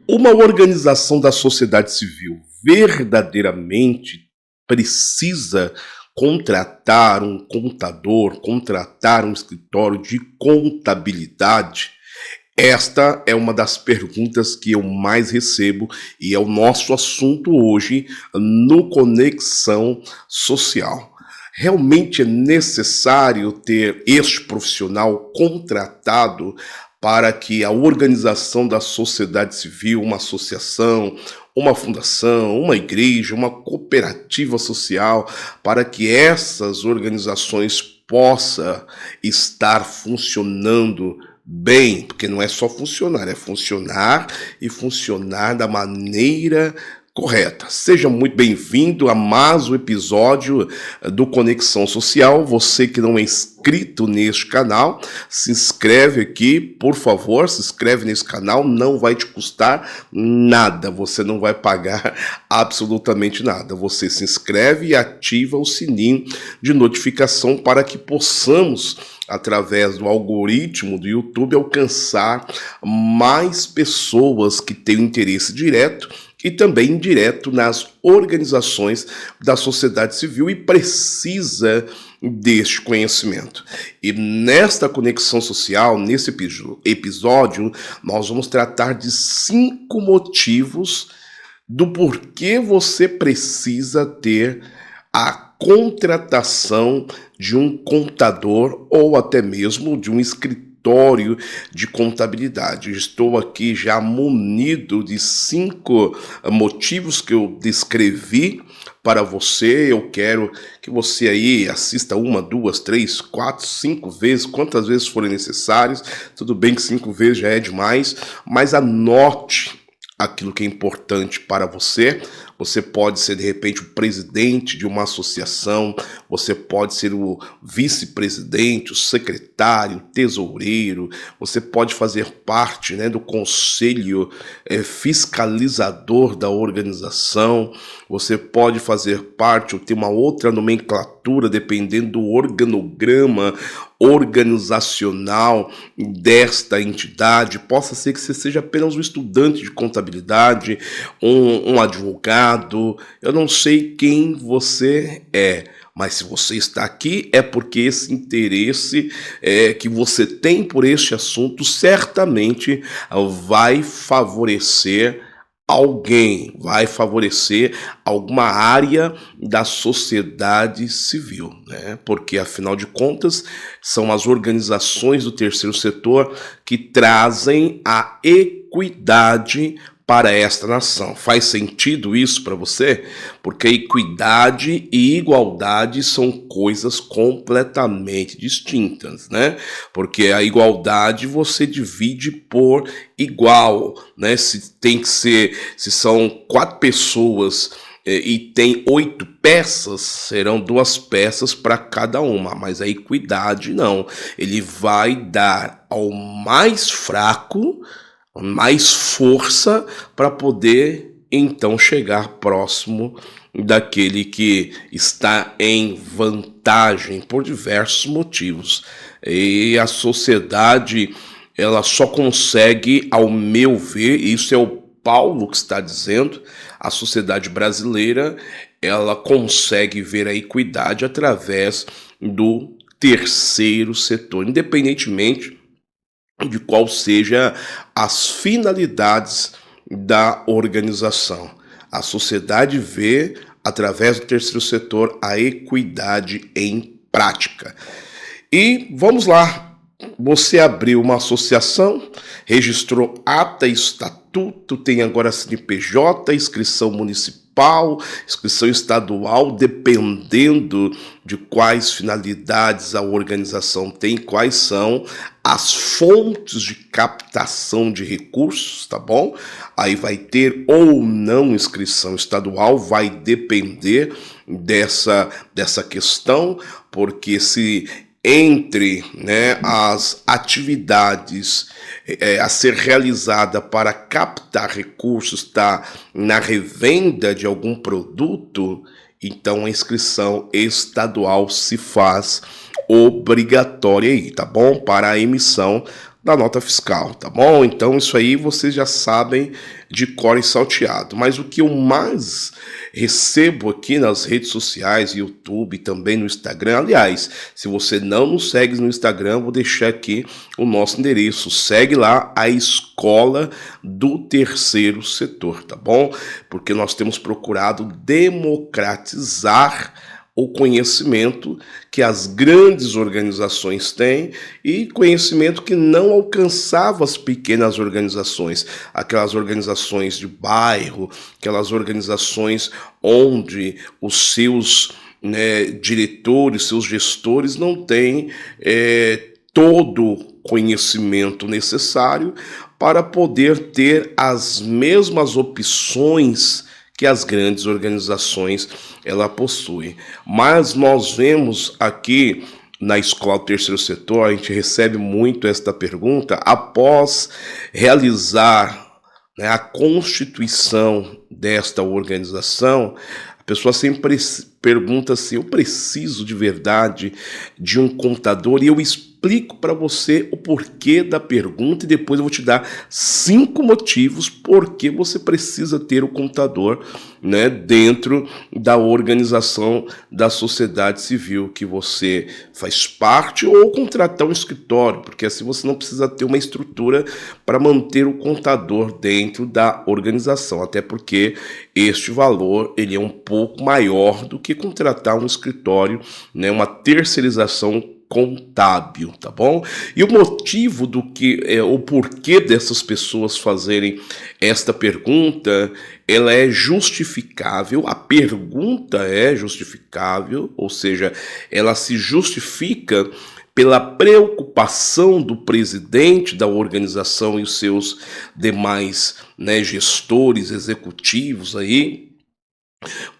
Uma organização da sociedade civil verdadeiramente precisa contratar um contador, contratar um escritório de contabilidade? Esta é uma das perguntas que eu mais recebo e é o nosso assunto hoje no Conexão Social. Realmente é necessário ter este profissional contratado para que a organização da sociedade civil, uma associação, uma fundação, uma igreja, uma cooperativa social, para que essas organizações possam estar funcionando bem, porque não é só funcionar, é funcionar e funcionar da maneira correta. Seja muito bem-vindo a mais um episódio do Conexão Social. Você que não é inscrito neste canal, se inscreve aqui, por favor, se inscreve nesse canal, não vai te custar nada, você não vai pagar absolutamente nada. Você se inscreve e ativa o sininho de notificação para que possamos, através do algoritmo do YouTube, alcançar mais pessoas que têm interesse direto e também indireto nas organizações da sociedade civil e precisa deste conhecimento. E nesta conexão social, nesse episódio, nós vamos tratar de 5 motivos do porquê você precisa ter a contratação de um contador ou até mesmo de um escritório de contabilidade. Estou aqui já munido de 5 motivos que eu descrevi para você. Eu quero que você aí assista 1, 2, 3, 4, 5 vezes, quantas vezes forem necessárias. Tudo bem que 5 vezes já é demais, mas anote aquilo que é importante para você. Você pode ser, de repente, o presidente de uma associação, você pode ser o vice-presidente, o secretário, o tesoureiro, você pode fazer parte, do conselho fiscalizador da organização, você pode fazer parte ou ter uma outra nomenclatura, dependendo do organograma organizacional desta entidade. Possa ser que você seja apenas um estudante de contabilidade, um advogado, eu não sei quem você é, mas se você está aqui é porque esse interesse que você tem por este assunto certamente vai favorecer alguém, vai favorecer alguma área da sociedade civil, Porque, afinal de contas, são as organizações do terceiro setor que trazem a equidade para esta nação. Faz sentido isso para você? Porque equidade e igualdade são coisas completamente distintas, Porque a igualdade você divide por igual, se são 4 pessoas e tem 8 peças, serão 2 peças para cada uma, mas a equidade não. Ele vai dar ao mais fraco mais força para poder então chegar próximo daquele que está em vantagem por diversos motivos. E a sociedade, ela só consegue, ao meu ver, isso é o Paulo que está dizendo, a sociedade brasileira, ela consegue ver a equidade através do terceiro setor, independentemente de qual seja as finalidades da organização. A sociedade vê, através do terceiro setor, a equidade em prática. E vamos lá, você abriu uma associação, registrou ata e estatuto, tem agora CNPJ, inscrição municipal, inscrição estadual, dependendo de quais finalidades a organização tem, quais são as fontes de captação de recursos, tá bom? Aí vai ter ou não inscrição estadual, vai depender dessa questão, porque se entre as atividades a ser realizada para captar recursos está na revenda de algum produto, então a inscrição estadual se faz obrigatória aí, tá bom? Para a emissão da nota fiscal, tá bom? Então isso aí vocês já sabem de cor e salteado. Mas o que eu mais recebo aqui nas redes sociais, YouTube, também no Instagram, aliás, se você não nos segue no Instagram, vou deixar aqui o nosso endereço. Segue lá a Escola do Terceiro Setor, tá bom? Porque nós temos procurado democratizar o conhecimento que as grandes organizações têm e conhecimento que não alcançava as pequenas organizações, aquelas organizações de bairro, aquelas organizações onde os seus diretores, seus gestores não têm todo o conhecimento necessário para poder ter as mesmas opções que as grandes organizações ela possuem. Mas nós vemos aqui na Escola do Terceiro Setor, a gente recebe muito esta pergunta após realizar a constituição desta organização. A pessoa sempre pergunta assim: eu preciso de verdade de um contador? E eu explico para você o porquê da pergunta e depois eu vou te dar 5 motivos por que você precisa ter o contador, dentro da organização da sociedade civil que você faz parte, ou contratar um escritório, porque assim você não precisa ter uma estrutura para manter o contador dentro da organização, até porque este valor ele é um pouco maior do que contratar um escritório, uma terceirização contábil, tá bom? E o motivo do que, o porquê dessas pessoas fazerem esta pergunta, ela é justificável, a pergunta é justificável, ou seja, ela se justifica pela preocupação do presidente da organização e os seus demais gestores executivos aí,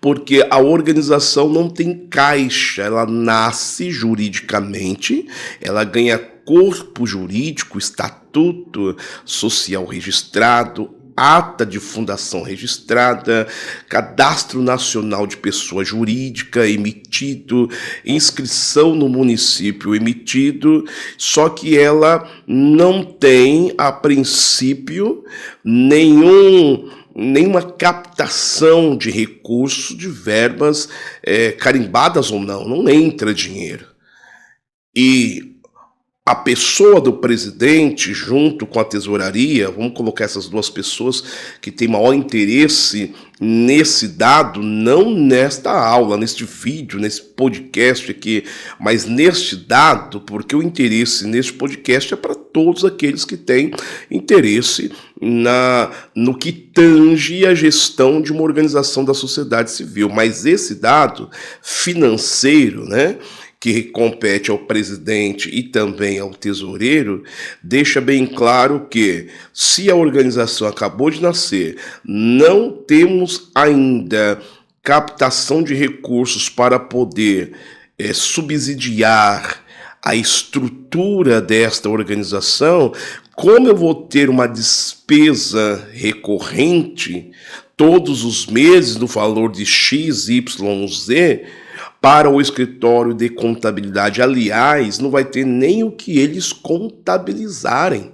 porque a organização não tem caixa, ela nasce juridicamente, ela ganha corpo jurídico, estatuto social registrado, ata de fundação registrada, cadastro nacional de pessoa jurídica emitido, inscrição no município emitido, só que ela não tem, a princípio, nenhuma captação de recursos, de verbas carimbadas ou não entra dinheiro. E a pessoa do presidente, junto com a tesouraria, vamos colocar essas duas pessoas que têm maior interesse nesse dado, não nesta aula, neste vídeo, nesse podcast aqui, mas neste dado, porque o interesse neste podcast é para todos aqueles que têm interesse no que tange a gestão de uma organização da sociedade civil. Mas esse dado financeiro, que compete ao presidente e também ao tesoureiro, deixa bem claro que, se a organização acabou de nascer, não temos ainda captação de recursos para poder subsidiar a estrutura desta organização, como eu vou ter uma despesa recorrente todos os meses no valor de X, Y, Z, para o escritório de contabilidade? Aliás, não vai ter nem o que eles contabilizarem,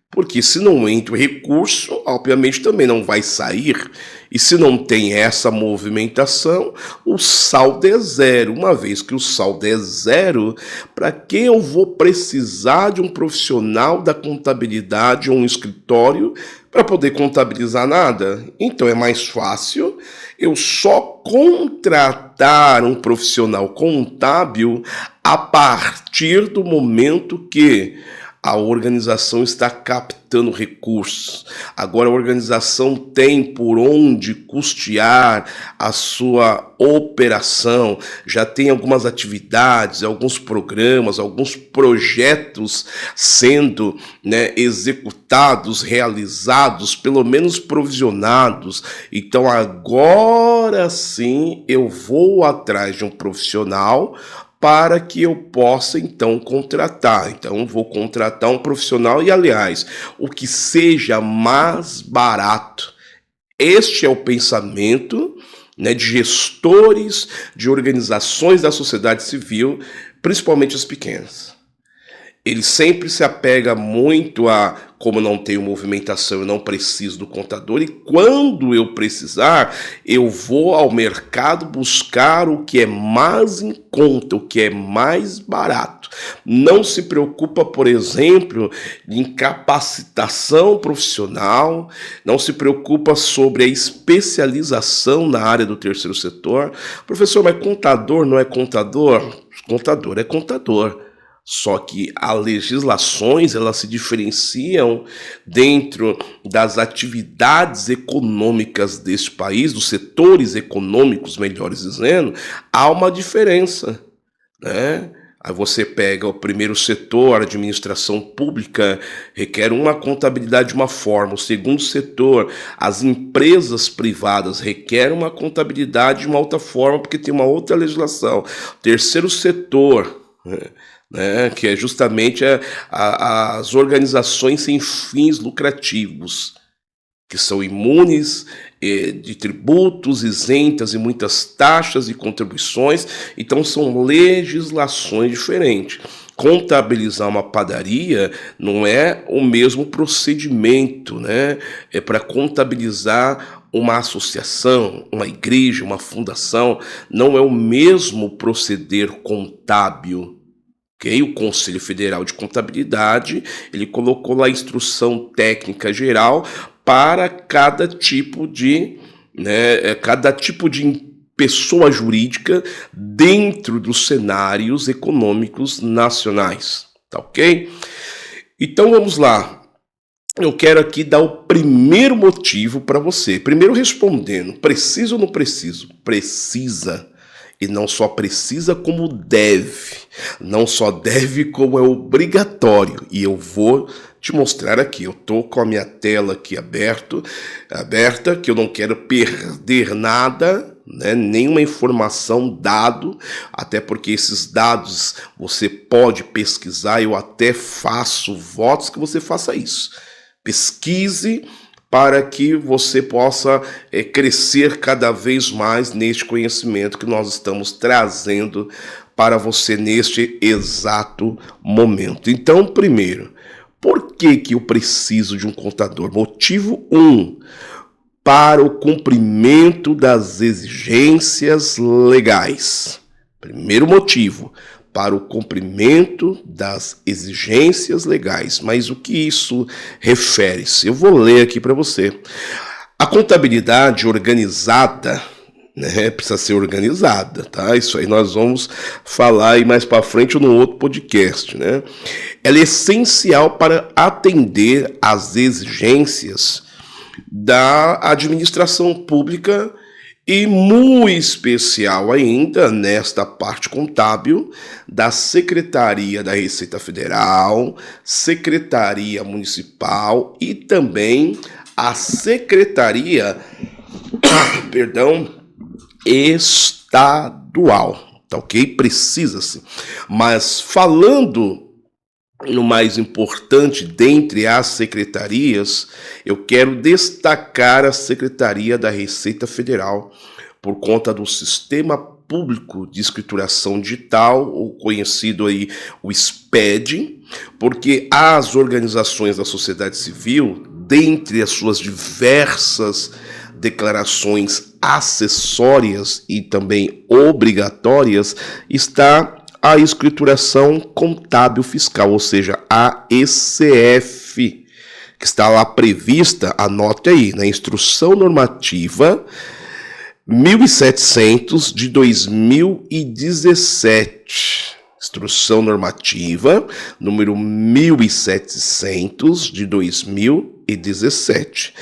porque se não entra o recurso, obviamente também não vai sair, e se não tem essa movimentação, o saldo é zero. Uma vez que o saldo é zero, para que eu vou precisar de um profissional da contabilidade ou um escritório para poder contabilizar nada? Então é mais fácil eu só contratar um profissional contábil a partir do momento que a organização está captando recursos. Agora a organização tem por onde custear a sua operação, já tem algumas atividades, alguns programas, alguns projetos sendo executados, realizados, pelo menos provisionados. Então agora sim eu vou atrás de um profissional para que eu possa, então, contratar. Então, vou contratar um profissional e, aliás, o que seja mais barato. Este é o pensamento de gestores de organizações da sociedade civil, principalmente as pequenas. Ele sempre se apega muito a como eu não tenho movimentação, eu não preciso do contador, e quando eu precisar, eu vou ao mercado buscar o que é mais em conta, o que é mais barato. Não se preocupa, por exemplo, em capacitação profissional, não se preocupa sobre a especialização na área do terceiro setor. Professor, mas contador não é contador? Contador é contador. Só que as legislações, elas se diferenciam dentro das atividades econômicas deste país, dos setores econômicos, melhor dizendo, há uma diferença, né? Aí você pega o primeiro setor, a administração pública, requer uma contabilidade de uma forma. O segundo setor, as empresas privadas, requer uma contabilidade de uma outra forma, porque tem uma outra legislação. O terceiro setor, né, que é justamente as organizações sem fins lucrativos, que são imunes de tributos, isentas de muitas taxas e contribuições, então são legislações diferentes. Contabilizar uma padaria não é o mesmo procedimento, né? É para contabilizar uma associação, uma igreja, uma fundação, não é o mesmo proceder contábil. Okay? O Conselho Federal de Contabilidade, ele colocou lá a instrução técnica geral para cada tipo de, pessoa jurídica dentro dos cenários econômicos nacionais, tá ok? Então vamos lá. Eu quero aqui dar o primeiro motivo para você. Primeiro respondendo, preciso ou não preciso? Precisa. E não só precisa, como deve. Não só deve, como é obrigatório. E eu vou te mostrar aqui. Eu estou com a minha tela aqui aberta, que eu não quero perder nada, né? Nenhuma informação, dado, até porque esses dados você pode pesquisar. Eu até faço votos que você faça isso. Pesquise para que você possa crescer cada vez mais neste conhecimento que nós estamos trazendo para você neste exato momento. Então, primeiro, por que eu preciso de um contador? Motivo 1, para o cumprimento das exigências legais. Primeiro motivo, para o cumprimento das exigências legais. Mas o que isso refere-se? Eu vou ler aqui para você. A contabilidade organizada, né, precisa ser organizada, tá? Isso aí nós vamos falar aí mais para frente ou no outro podcast, né? Ela é essencial para atender às exigências da administração pública e muito especial ainda nesta parte contábil da Secretaria da Receita Federal, Secretaria Municipal e também a Secretaria, estadual, tá ok? Precisa-se. Mas falando no mais importante dentre as secretarias, eu quero destacar a Secretaria da Receita Federal, por conta do Sistema Público de Escrituração Digital, ou conhecido aí o SPED, porque as organizações da sociedade civil, dentre as suas diversas declarações acessórias e também obrigatórias, está a escrituração contábil fiscal, ou seja, a ECF, que está lá prevista, anote aí, na Instrução Normativa 1700 de 2017. Instrução Normativa número 1700 de 2017.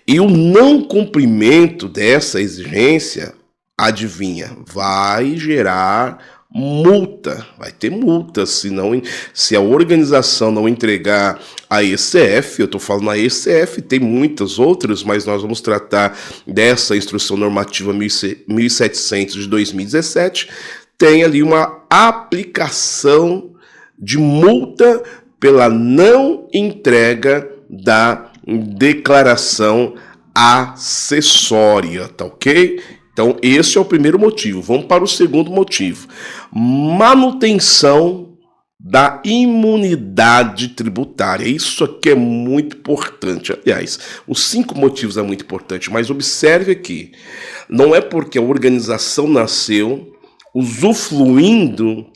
E o não cumprimento dessa exigência, adivinha, vai gerar multa, vai ter multa se a organização não entregar a ECF. Eu estou falando a ECF, tem muitas outras, mas nós vamos tratar dessa Instrução Normativa 1700 de 2017, tem ali uma aplicação de multa pela não entrega da declaração acessória, tá ok? Então, esse é o primeiro motivo. Vamos para o segundo motivo. Manutenção da imunidade tributária. Isso aqui é muito importante. Aliás, os 5 motivos é muito importante, mas observe aqui, não é porque a organização nasceu usufruindo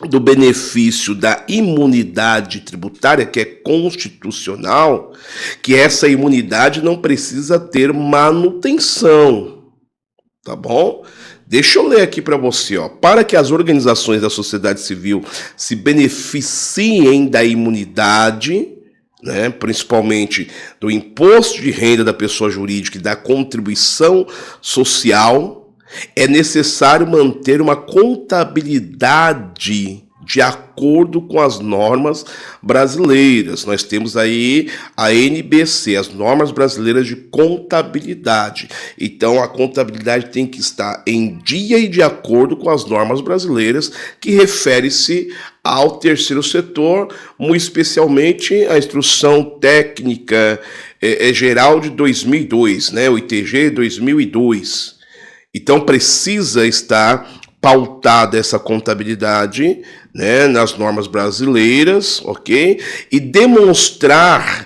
do benefício da imunidade tributária, que é constitucional, que essa imunidade não precisa ter manutenção, tá bom? Deixa eu ler aqui para você, ó. Para que as organizações da sociedade civil se beneficiem da imunidade, né, principalmente do imposto de renda da pessoa jurídica e da contribuição social, é necessário manter uma contabilidade de acordo com as normas brasileiras. Nós temos aí a NBC, as normas brasileiras de contabilidade. Então, a contabilidade tem que estar em dia e de acordo com as normas brasileiras, que refere-se ao terceiro setor, muito especialmente a Instrução Técnica Geral de 2002, né, o ITG 2002. Então, precisa estar pautada essa contabilidade, né, nas normas brasileiras, ok? E demonstrando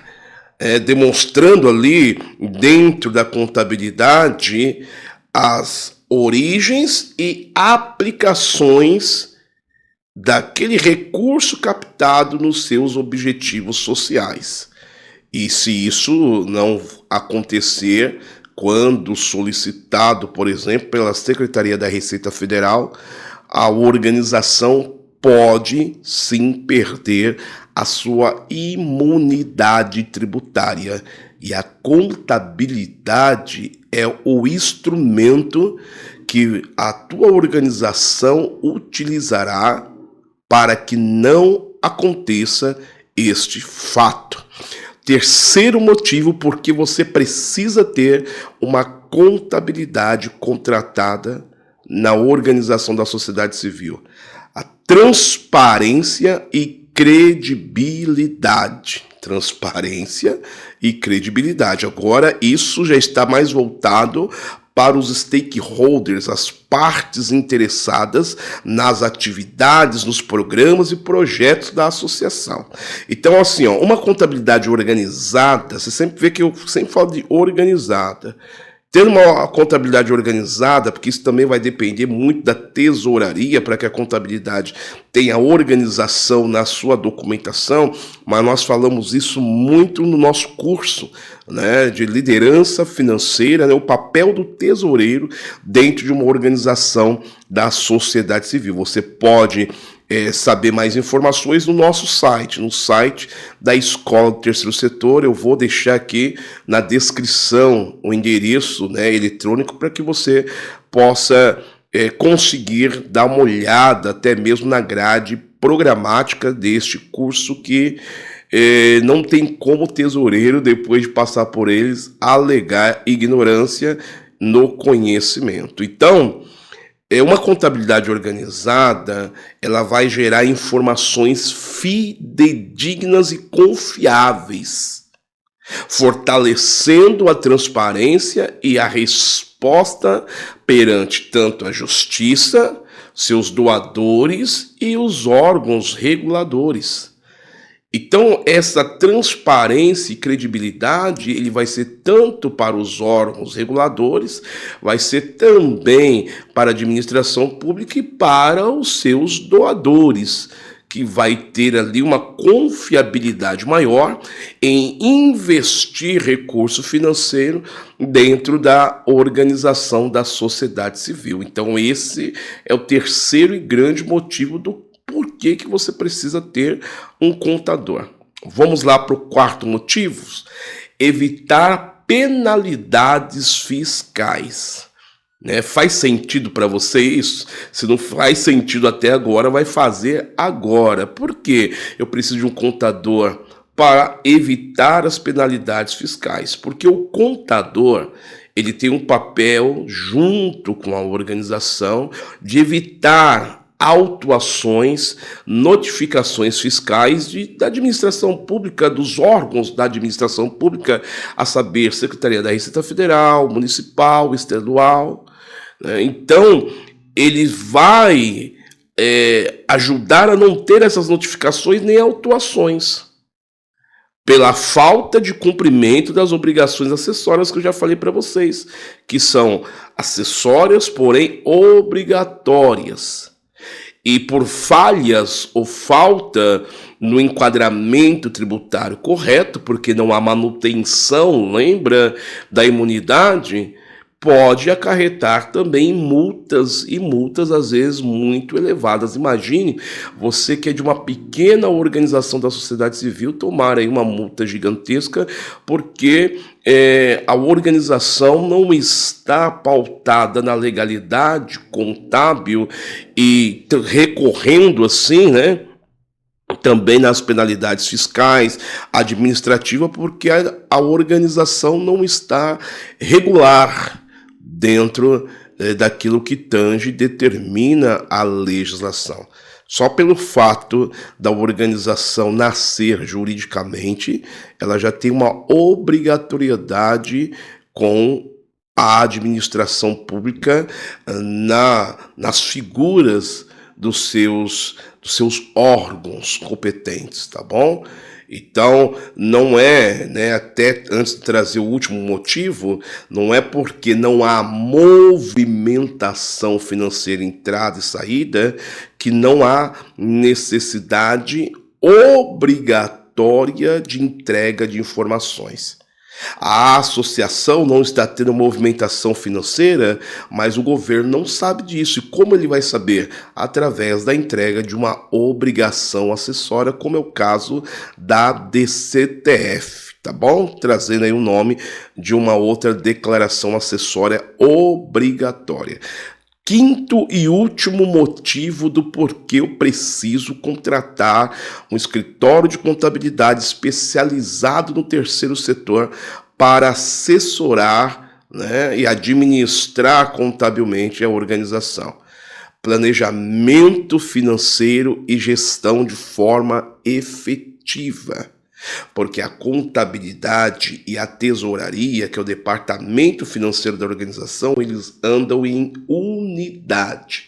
ali dentro da contabilidade as origens e aplicações daquele recurso captado nos seus objetivos sociais. E se isso não acontecer, quando solicitado, por exemplo, pela Secretaria da Receita Federal, a organização pode sim perder a sua imunidade tributária. E a contabilidade é o instrumento que a tua organização utilizará para que não aconteça este fato. Terceiro motivo por que você precisa ter uma contabilidade contratada na organização da sociedade civil: a transparência e credibilidade. Transparência e credibilidade. Agora, isso já está mais voltado para os stakeholders, as partes interessadas nas atividades, nos programas e projetos da associação. Então, assim, ó, uma contabilidade organizada, você sempre vê que eu sempre falo de organizada. Ter uma contabilidade organizada, porque isso também vai depender muito da tesouraria para que a contabilidade tenha organização na sua documentação, mas nós falamos isso muito no nosso curso, né, de liderança financeira, né, o papel do tesoureiro dentro de uma organização da sociedade civil. Você pode saber mais informações no nosso site, no site da Escola do Terceiro Setor. Eu vou deixar aqui na descrição o endereço, né, eletrônico, para que você possa conseguir dar uma olhada até mesmo na grade programática deste curso, que não tem como o tesoureiro, depois de passar por eles, alegar ignorância no conhecimento. Então, uma contabilidade organizada, ela vai gerar informações fidedignas e confiáveis, fortalecendo a transparência e a resposta perante tanto a justiça, seus doadores e os órgãos reguladores. Então, essa transparência e credibilidade, ele vai ser tanto para os órgãos reguladores, vai ser também para a administração pública e para os seus doadores, que vai ter ali uma confiabilidade maior em investir recurso financeiro dentro da organização da sociedade civil. Então, esse é o terceiro e grande motivo do por que você precisa ter um contador. Vamos lá para o quarto motivo: evitar penalidades fiscais. Né? Faz sentido para você isso? Se não faz sentido até agora, vai fazer agora. Por quê? Eu preciso de um contador para evitar as penalidades fiscais. Porque o contador, ele tem um papel, junto com a organização, de evitar autuações, notificações fiscais da administração pública, dos órgãos da administração pública, a saber, Secretaria da Receita Federal, Municipal, Estadual. Então, ele vai ajudar a não ter essas notificações nem autuações, pela falta de cumprimento das obrigações acessórias que eu já falei para vocês, que são acessórias, porém obrigatórias. E por falhas ou falta no enquadramento tributário correto, porque não há manutenção, lembra, da imunidade, pode acarretar também multas, e multas às vezes muito elevadas. Imagine você que é de uma pequena organização da sociedade civil tomar aí uma multa gigantesca porque a organização não está pautada na legalidade contábil e recorrendo assim, né, também nas penalidades fiscais, administrativa, porque a organização não está regular dentro daquilo que tange e determina a legislação. Só pelo fato da organização nascer juridicamente, ela já tem uma obrigatoriedade com a administração pública nas figuras dos seus órgãos competentes, tá bom? Então, não é, né, até antes de trazer o último motivo, não é porque não há movimentação financeira, entrada e saída, que não há necessidade obrigatória de entrega de informações. A associação não está tendo movimentação financeira, mas o governo não sabe disso. E como ele vai saber? Através da entrega de uma obrigação acessória, como é o caso da DCTF, tá bom? Trazendo aí o nome de uma outra declaração acessória obrigatória. Quinto e último motivo do porquê eu preciso contratar um escritório de contabilidade especializado no terceiro setor para assessorar, né, e administrar contabilmente a organização. Planejamento financeiro e gestão de forma efetiva. Porque a contabilidade e a tesouraria, que é o departamento financeiro da organização, eles andam em unidade.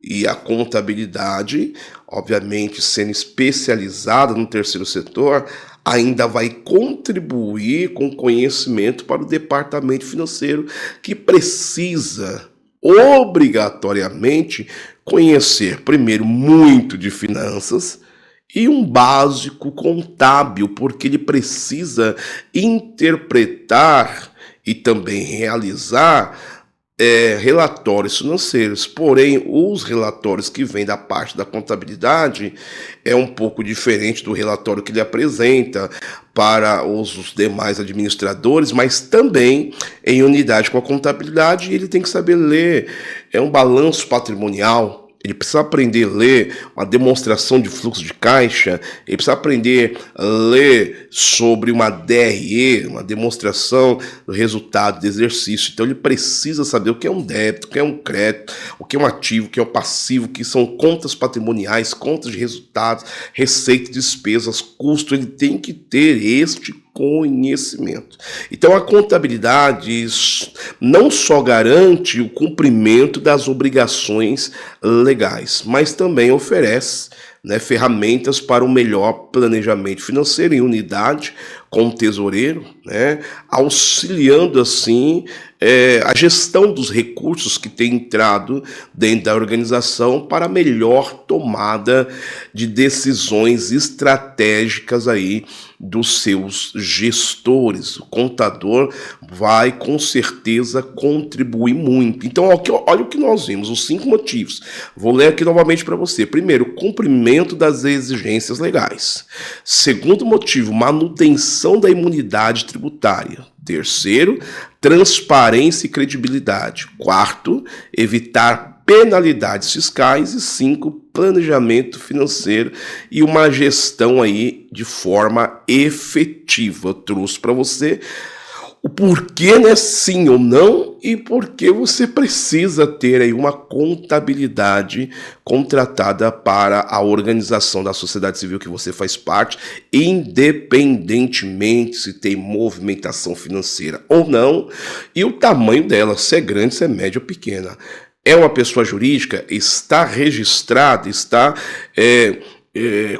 E a contabilidade, obviamente, sendo especializada no terceiro setor, ainda vai contribuir com conhecimento para o departamento financeiro, que precisa obrigatoriamente conhecer, primeiro, muito de finanças, e um básico contábil, porque ele precisa interpretar e também realizar relatórios financeiros. Porém, os relatórios que vêm da parte da contabilidade é um pouco diferente do relatório que ele apresenta para os demais administradores, mas também em unidade com a contabilidade, ele tem que saber ler um balanço patrimonial. Ele precisa aprender a ler uma demonstração de fluxo de caixa, ele precisa aprender a ler sobre uma DRE, uma demonstração do resultado do exercício. Então ele precisa saber o que é um débito, o que é um crédito, o que é um ativo, o que é um passivo, o que são contas patrimoniais, contas de resultados, receita, despesas, custo. Ele tem que ter este conhecimento. Então a contabilidade não só garante o cumprimento das obrigações legais, mas também oferece, né, ferramentas para um melhor planejamento financeiro em unidade com o tesoureiro, né, auxiliando assim a gestão dos recursos que tem entrado dentro da organização para melhor tomada de decisões estratégicas aí dos seus gestores. O contador vai com certeza contribuir muito. Então, olha o que nós vimos, os 5 motivos. Vou ler aqui novamente para você. Primeiro, cumprimento das exigências legais. Segundo motivo, manutenção da imunidade tributária. Terceiro, transparência e credibilidade. Quarto, evitar penalidades fiscais. E 5, planejamento financeiro e uma gestão aí de forma efetiva. Eu trouxe para você o porquê, né, sim ou não, e porque você precisa ter aí uma contabilidade contratada para a organização da sociedade civil que você faz parte, independentemente se tem movimentação financeira ou não, e o tamanho dela, se é grande, se é média ou pequena. é uma pessoa jurídica, está registrada, está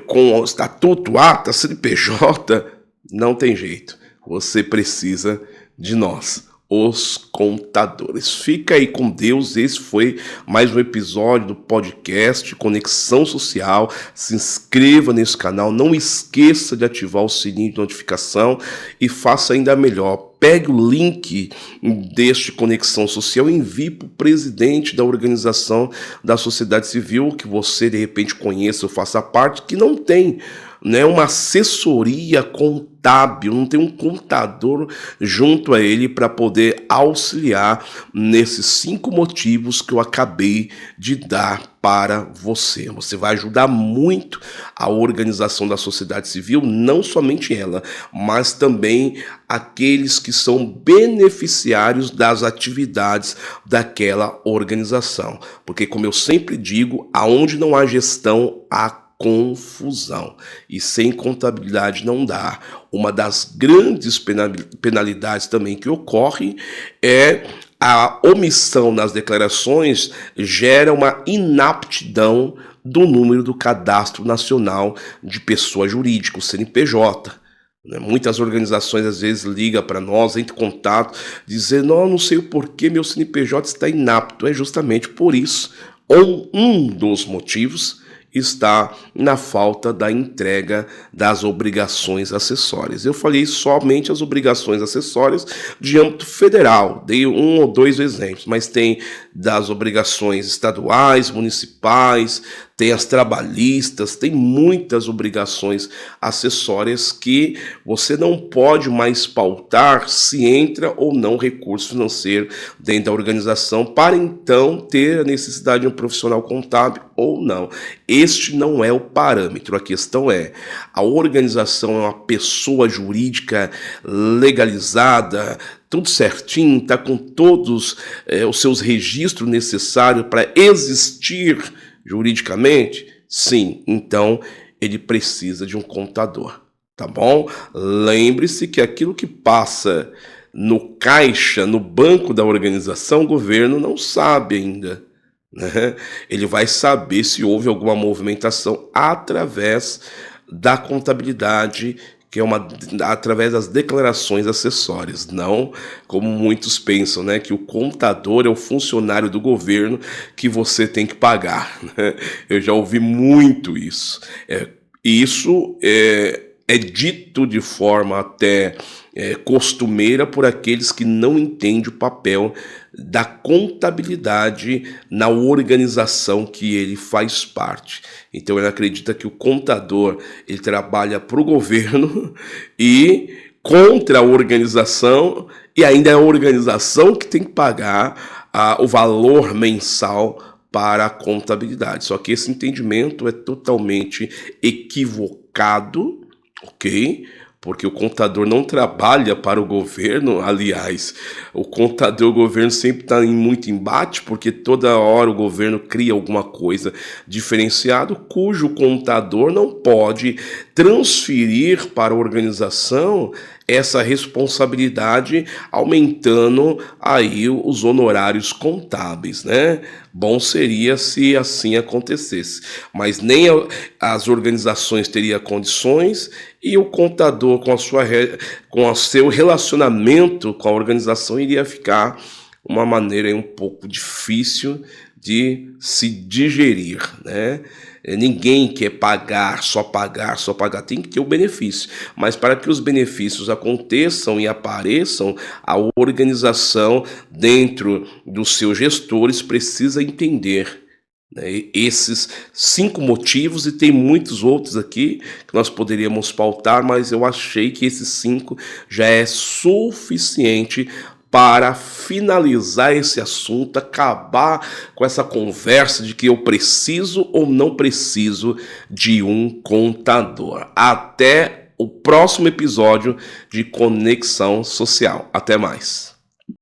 com o estatuto, ata, CNPJ, não tem jeito. Você precisa de nós, os contadores. Fica aí com Deus. Esse foi mais um episódio do podcast Conexão Social. Se inscreva nesse canal, não esqueça de ativar o sininho de notificação e faça ainda melhor. Pegue o link deste Conexão Social e envie para o presidente da organização da sociedade civil que você de repente conheça ou faça parte, que não tem, né, uma assessoria contábil, não tem um contador junto a ele para poder auxiliar nesses 5 motivos que eu acabei de dar para você. Você vai ajudar muito a organização da sociedade civil, não somente ela, mas também aqueles que são beneficiários das atividades daquela organização. Porque, como eu sempre digo, aonde não há gestão, há confusão, e sem contabilidade não dá. Uma das grandes penalidades também que ocorre é a omissão nas declarações, gera uma inaptidão do número do Cadastro Nacional de Pessoa Jurídica, o CNPJ. Muitas organizações às vezes ligam para nós, entram em contato, dizendo: não sei o porquê meu CNPJ está inapto. É justamente por isso, ou um dos motivos, está na falta da entrega das obrigações acessórias. Eu falei somente as obrigações acessórias de âmbito federal, dei 1 ou 2 exemplos, mas tem das obrigações estaduais, municipais, tem as trabalhistas, tem muitas obrigações acessórias que você não pode mais pautar se entra ou não recurso financeiro dentro da organização para então ter a necessidade de um profissional contábil ou não. Este não é o parâmetro. A questão é: a organização é uma pessoa jurídica legalizada, tudo certinho, está com todos os seus registros necessários para existir juridicamente? Sim, então ele precisa de um contador, tá bom? Lembre-se que aquilo que passa no caixa, no banco da organização, o governo não sabe ainda, né? Ele vai saber se houve alguma movimentação através da contabilidade, que é através das declarações acessórias, não como muitos pensam, né, que o contador é o funcionário do governo que você tem que pagar, né? Eu já ouvi muito isso. Isso é dito de forma até costumeira por aqueles que não entendem o papel da contabilidade na organização que ele faz parte. Então ele acredita que o contador ele trabalha para o governo e contra a organização, e ainda é a organização que tem que pagar o valor mensal para a contabilidade. Só que esse entendimento é totalmente equivocado, ok? Porque o contador não trabalha para o governo. Aliás, o contador, o governo sempre está em muito embate, porque toda hora o governo cria alguma coisa diferenciada, cujo contador não pode transferir para a organização essa responsabilidade, aumentando aí os honorários contábeis, né? Bom seria se assim acontecesse, mas nem as organizações teriam condições, e o contador com o seu relacionamento com a organização iria ficar uma maneira um pouco difícil de se digerir, né? Ninguém quer pagar, só pagar, tem que ter o benefício. Mas para que os benefícios aconteçam e apareçam, a organização, dentro dos seus gestores, precisa entender, né, esses 5 motivos, e tem muitos outros aqui que nós poderíamos pautar, mas eu achei que esses 5 já é suficiente para finalizar esse assunto, acabar com essa conversa de que eu preciso ou não preciso de um contador. Até o próximo episódio de Conexão Social. Até mais.